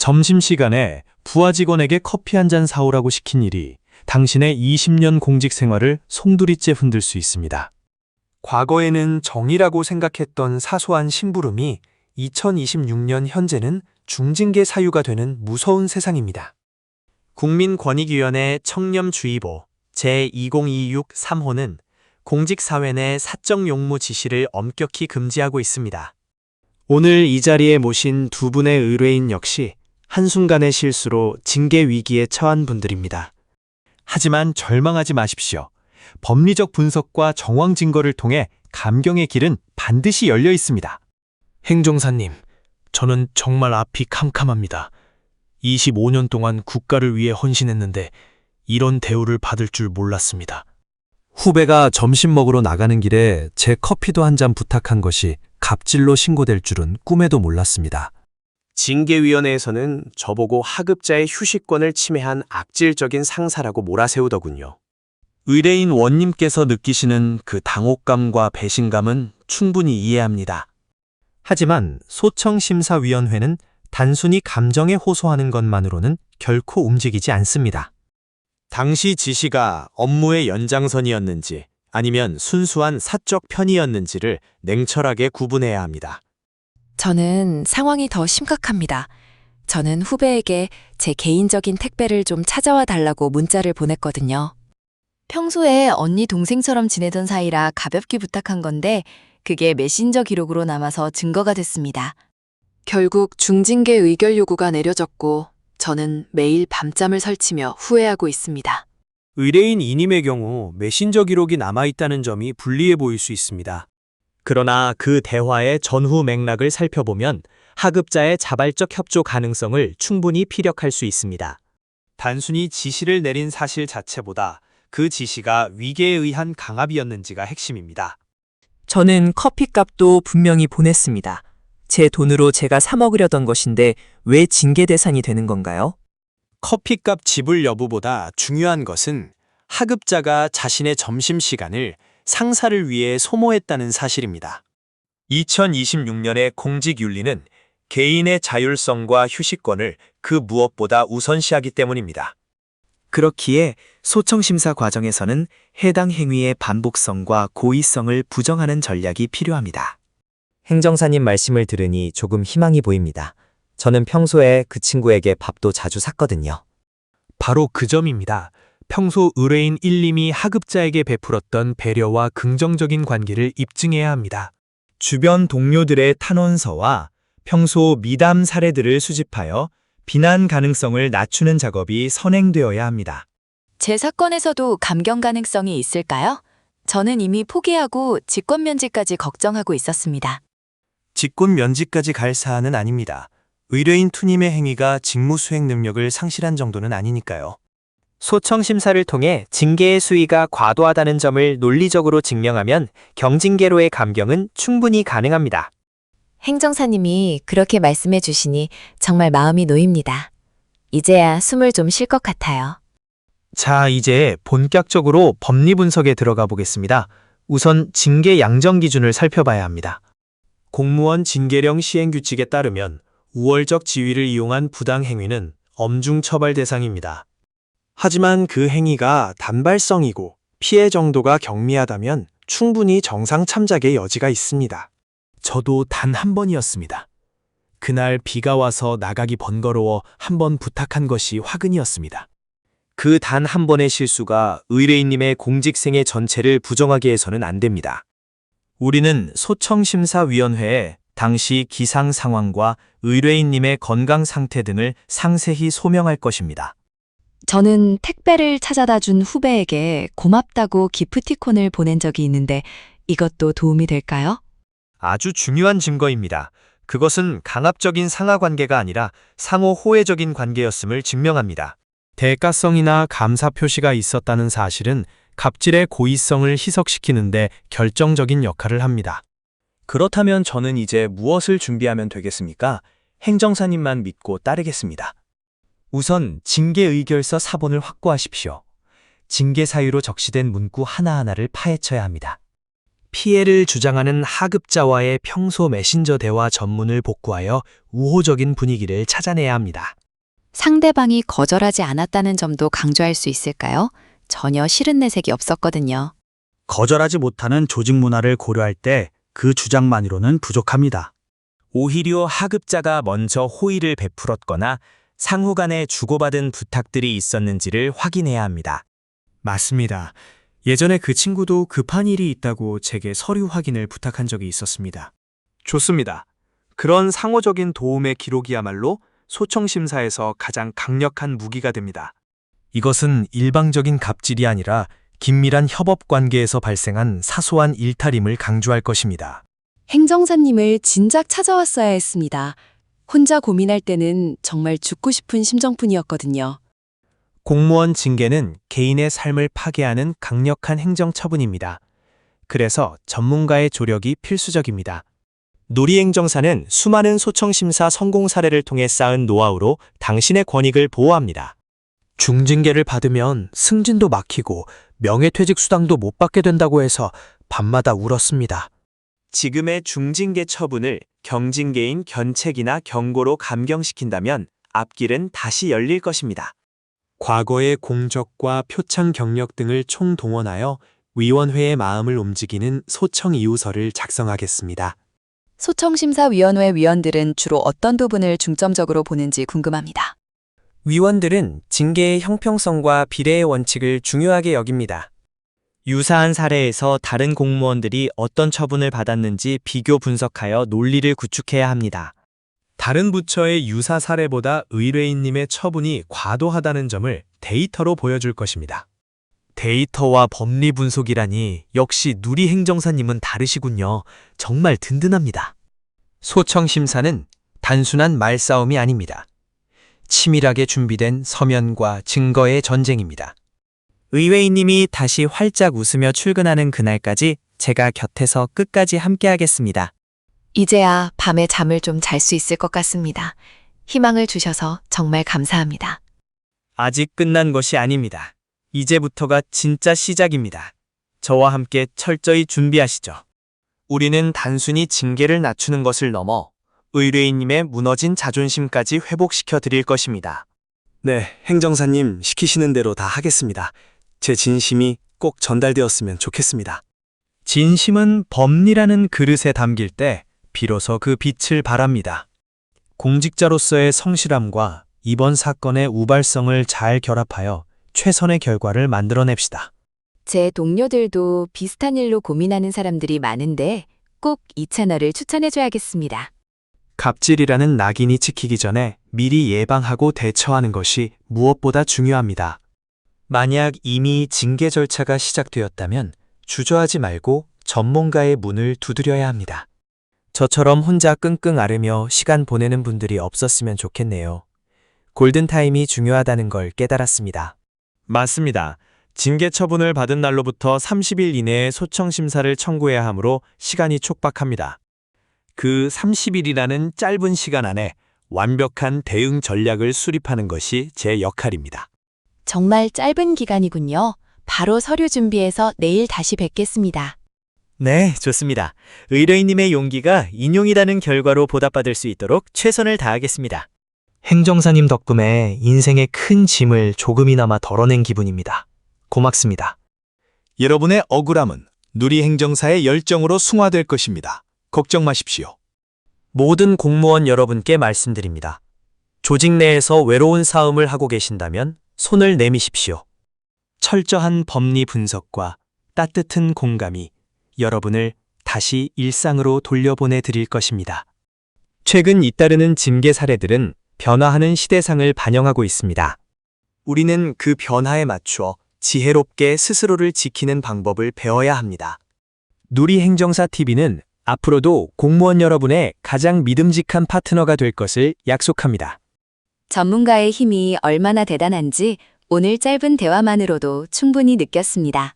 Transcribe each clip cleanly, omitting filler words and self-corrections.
점심시간에 부하 직원에게 커피 한 잔 사오라고 시킨 일이 당신의 20년 공직 생활을 송두리째 흔들 수 있습니다. 과거에는 정의라고 생각했던 사소한 심부름이 2026년 현재는 중징계 사유가 되는 무서운 세상입니다. 국민권익위원회 청렴주의보 제2026-3호는 공직사회 내 사적 용무 지시를 엄격히 금지하고 있습니다. 오늘 이 자리에 모신 두 분의 의뢰인 역시 한순간의 실수로 징계 위기에 처한 분들입니다. 하지만 절망하지 마십시오. 법리적 분석과 정황 증거를 통해 감경의 길은 반드시 열려 있습니다. 행정사님, 저는 정말 앞이 캄캄합니다. 25년 동안 국가를 위해 헌신했는데 이런 대우를 받을 줄 몰랐습니다. 후배가 점심 먹으러 나가는 길에 제 커피도 한 잔 부탁한 것이 갑질로 신고될 줄은 꿈에도 몰랐습니다. 징계위원회에서는 저보고 하급자의 휴식권을 침해한 악질적인 상사라고 몰아세우더군요. 의뢰인 원님께서 느끼시는 그 당혹감과 배신감은 충분히 이해합니다. 하지만 소청심사위원회는 단순히 감정에 호소하는 것만으로는 결코 움직이지 않습니다. 당시 지시가 업무의 연장선이었는지 아니면 순수한 사적 편의였는지를 냉철하게 구분해야 합니다. 저는 상황이 더 심각합니다. 저는 후배에게 제 개인적인 택배를 좀 찾아와 달라고 문자를 보냈거든요. 평소에 언니 동생처럼 지내던 사이라 가볍게 부탁한 건데 그게 메신저 기록으로 남아서 증거가 됐습니다. 결국 중징계 의결 요구가 내려졌고 저는 매일 밤잠을 설치며 후회하고 있습니다. 의뢰인 이님의 경우 메신저 기록이 남아있다는 점이 불리해 보일 수 있습니다. 그러나 그 대화의 전후 맥락을 살펴보면 하급자의 자발적 협조 가능성을 충분히 피력할 수 있습니다. 단순히 지시를 내린 사실 자체보다 그 지시가 위계에 의한 강압이었는지가 핵심입니다. 저는 커피값도 분명히 보냈습니다. 제 돈으로 제가 사 먹으려던 것인데 왜 징계 대상이 되는 건가요? 커피값 지불 여부보다 중요한 것은 하급자가 자신의 점심시간을 상사를 위해 소모했다는 사실입니다. 2026년의 공직윤리는 개인의 자율성과 휴식권을 그 무엇보다 우선시하기 때문입니다. 그렇기에 소청심사 과정에서는 해당 행위의 반복성과 고의성을 부정하는 전략이 필요합니다. 행정사님 말씀을 들으니 조금 희망이 보입니다. 저는 평소에 그 친구에게 밥도 자주 샀거든요. 바로 그 점입니다. 평소 의뢰인 1님이 하급자에게 베풀었던 배려와 긍정적인 관계를 입증해야 합니다. 주변 동료들의 탄원서와 평소 미담 사례들을 수집하여 비난 가능성을 낮추는 작업이 선행되어야 합니다. 제 사건에서도 감경 가능성이 있을까요? 저는 이미 포기하고 직권 면제까지 걱정하고 있었습니다. 직권 면제까지 갈 사안은 아닙니다. 의뢰인 투님의 행위가 직무 수행 능력을 상실한 정도는 아니니까요. 소청심사를 통해 징계의 수위가 과도하다는 점을 논리적으로 증명하면 경징계로의 감경은 충분히 가능합니다. 행정사님이 그렇게 말씀해 주시니 정말 마음이 놓입니다. 이제야 숨을 좀 쉴 것 같아요. 자, 이제 본격적으로 법리 분석에 들어가 보겠습니다. 우선 징계 양정 기준을 살펴봐야 합니다. 공무원 징계령 시행규칙에 따르면 우월적 지위를 이용한 부당 행위는 엄중 처벌 대상입니다. 하지만 그 행위가 단발성이고 피해 정도가 경미하다면 충분히 정상 참작의 여지가 있습니다. 저도 단 한 번이었습니다. 그날 비가 와서 나가기 번거로워 한 번 부탁한 것이 화근이었습니다. 그 단 한 번의 실수가 의뢰인님의 공직생애 전체를 부정하게 해서는 안 됩니다. 우리는 소청심사위원회에 당시 기상 상황과 의뢰인님의 건강 상태 등을 상세히 소명할 것입니다. 저는 택배를 찾아다 준 후배에게 고맙다고 기프티콘을 보낸 적이 있는데 이것도 도움이 될까요? 아주 중요한 증거입니다. 그것은 강압적인 상하 관계가 아니라 상호 호혜적인 관계였음을 증명합니다. 대가성이나 감사 표시가 있었다는 사실은 갑질의 고의성을 희석시키는데 결정적인 역할을 합니다. 그렇다면 저는 이제 무엇을 준비하면 되겠습니까? 행정사님만 믿고 따르겠습니다. 우선 징계 의결서 사본을 확보하십시오. 징계 사유로 적시된 문구 하나하나를 파헤쳐야 합니다. 피해를 주장하는 하급자와의 평소 메신저 대화 전문을 복구하여 우호적인 분위기를 찾아내야 합니다. 상대방이 거절하지 않았다는 점도 강조할 수 있을까요? 전혀 싫은 내색이 없었거든요. 거절하지 못하는 조직 문화를 고려할 때 그 주장만으로는 부족합니다. 오히려 하급자가 먼저 호의를 베풀었거나 상호 간에 주고받은 부탁들이 있었는지를 확인해야 합니다. 맞습니다. 예전에 그 친구도 급한 일이 있다고 제게 서류 확인을 부탁한 적이 있었습니다. 좋습니다. 그런 상호적인 도움의 기록이야말로 소청심사에서 가장 강력한 무기가 됩니다. 이것은 일방적인 갑질이 아니라 긴밀한 협업 관계에서 발생한 사소한 일탈임을 강조할 것입니다. 행정사님을 진작 찾아왔어야 했습니다. 혼자 고민할 때는 정말 죽고 싶은 심정뿐이었거든요. 공무원 징계는 개인의 삶을 파괴하는 강력한 행정처분입니다. 그래서 전문가의 조력이 필수적입니다. 누리행정사는 수많은 소청심사 성공 사례를 통해 쌓은 노하우로 당신의 권익을 보호합니다. 중징계를 받으면 승진도 막히고 명예퇴직 수당도 못 받게 된다고 해서 밤마다 울었습니다. 지금의 중징계 처분을 경징계인 견책이나 경고로 감경시킨다면 앞길은 다시 열릴 것입니다. 과거의 공적과 표창 경력 등을 총동원하여 위원회의 마음을 움직이는 소청 이유서를 작성하겠습니다. 소청심사위원회 위원들은 주로 어떤 부분을 중점적으로 보는지 궁금합니다. 위원들은 징계의 형평성과 비례의 원칙을 중요하게 여깁니다. 유사한 사례에서 다른 공무원들이 어떤 처분을 받았는지 비교 분석하여 논리를 구축해야 합니다. 다른 부처의 유사 사례보다 의뢰인님의 처분이 과도하다는 점을 데이터로 보여줄 것입니다. 데이터와 법리 분석이라니 역시 누리행정사님은 다르시군요. 정말 든든합니다. 소청심사는 단순한 말싸움이 아닙니다. 치밀하게 준비된 서면과 증거의 전쟁입니다. 의뢰인님이 다시 활짝 웃으며 출근하는 그날까지 제가 곁에서 끝까지 함께하겠습니다. 이제야 밤에 잠을 좀 잘 수 있을 것 같습니다. 희망을 주셔서 정말 감사합니다. 아직 끝난 것이 아닙니다. 이제부터가 진짜 시작입니다. 저와 함께 철저히 준비하시죠. 우리는 단순히 징계를 낮추는 것을 넘어 의뢰인님의 무너진 자존심까지 회복시켜 드릴 것입니다. 네, 행정사님 시키시는 대로 다 하겠습니다. 제 진심이 꼭 전달되었으면 좋겠습니다. 진심은 법리라는 그릇에 담길 때 비로소 그 빛을 발합니다. 공직자로서의 성실함과 이번 사건의 우발성을 잘 결합하여 최선의 결과를 만들어냅시다. 제 동료들도 비슷한 일로 고민하는 사람들이 많은데 꼭 이 채널을 추천해줘야겠습니다. 갑질이라는 낙인이 찍히기 전에 미리 예방하고 대처하는 것이 무엇보다 중요합니다. 만약 이미 징계 절차가 시작되었다면 주저하지 말고 전문가의 문을 두드려야 합니다. 저처럼 혼자 끙끙 앓으며 시간 보내는 분들이 없었으면 좋겠네요. 골든타임이 중요하다는 걸 깨달았습니다. 맞습니다. 징계 처분을 받은 날로부터 30일 이내에 소청심사를 청구해야 하므로 시간이 촉박합니다. 그 30일이라는 짧은 시간 안에 완벽한 대응 전략을 수립하는 것이 제 역할입니다. 정말 짧은 기간이군요. 바로 서류 준비해서 내일 다시 뵙겠습니다. 네, 좋습니다. 의뢰인님의 용기가 인용이라는 결과로 보답받을 수 있도록 최선을 다하겠습니다. 행정사님 덕분에 인생의 큰 짐을 조금이나마 덜어낸 기분입니다. 고맙습니다. 여러분의 억울함은 누리행정사의 열정으로 승화될 것입니다. 걱정 마십시오. 모든 공무원 여러분께 말씀드립니다. 조직 내에서 외로운 싸움을 하고 계신다면 손을 내미십시오. 철저한 법리 분석과 따뜻한 공감이 여러분을 다시 일상으로 돌려보내 드릴 것입니다. 최근 잇따르는 징계 사례들은 변화하는 시대상을 반영하고 있습니다. 우리는 그 변화에 맞추어 지혜롭게 스스로를 지키는 방법을 배워야 합니다. 누리행정사TV는 앞으로도 공무원 여러분의 가장 믿음직한 파트너가 될 것을 약속합니다. 전문가의 힘이 얼마나 대단한지 오늘 짧은 대화만으로도 충분히 느꼈습니다.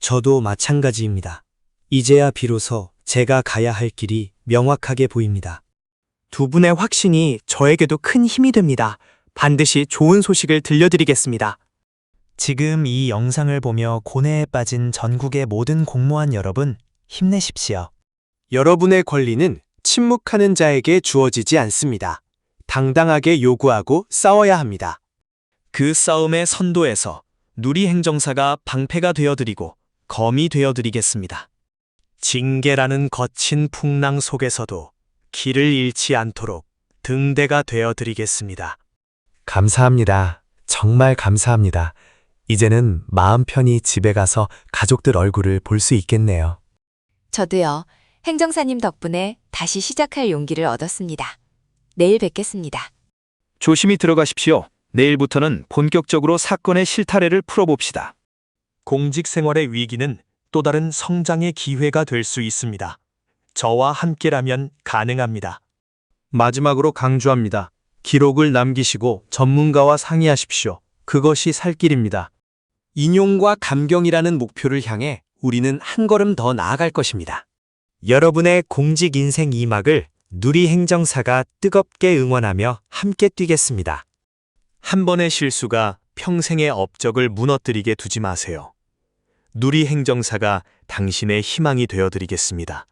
저도 마찬가지입니다. 이제야 비로소 제가 가야 할 길이 명확하게 보입니다. 두 분의 확신이 저에게도 큰 힘이 됩니다. 반드시 좋은 소식을 들려드리겠습니다. 지금 이 영상을 보며 고뇌에 빠진 전국의 모든 공무원 여러분, 힘내십시오. 여러분의 권리는 침묵하는 자에게 주어지지 않습니다. 당당하게 요구하고 싸워야 합니다. 그 싸움의 선도에서 누리 행정사가 방패가 되어드리고 검이 되어드리겠습니다. 징계라는 거친 풍랑 속에서도 길을 잃지 않도록 등대가 되어드리겠습니다. 감사합니다. 정말 감사합니다. 이제는 마음 편히 집에 가서 가족들 얼굴을 볼 수 있겠네요. 저도요. 행정사님 덕분에 다시 시작할 용기를 얻었습니다. 내일 뵙겠습니다. 조심히 들어가십시오. 내일부터는 본격적으로 사건의 실타래를 풀어봅시다. 공직 생활의 위기는 또 다른 성장의 기회가 될 수 있습니다. 저와 함께라면 가능합니다. 마지막으로 강조합니다. 기록을 남기시고 전문가와 상의하십시오. 그것이 살 길입니다. 인용과 감경이라는 목표를 향해 우리는 한 걸음 더 나아갈 것입니다. 여러분의 공직 인생 2막을 누리 행정사가 뜨겁게 응원하며 함께 뛰겠습니다. 한 번의 실수가 평생의 업적을 무너뜨리게 두지 마세요. 누리 행정사가 당신의 희망이 되어드리겠습니다.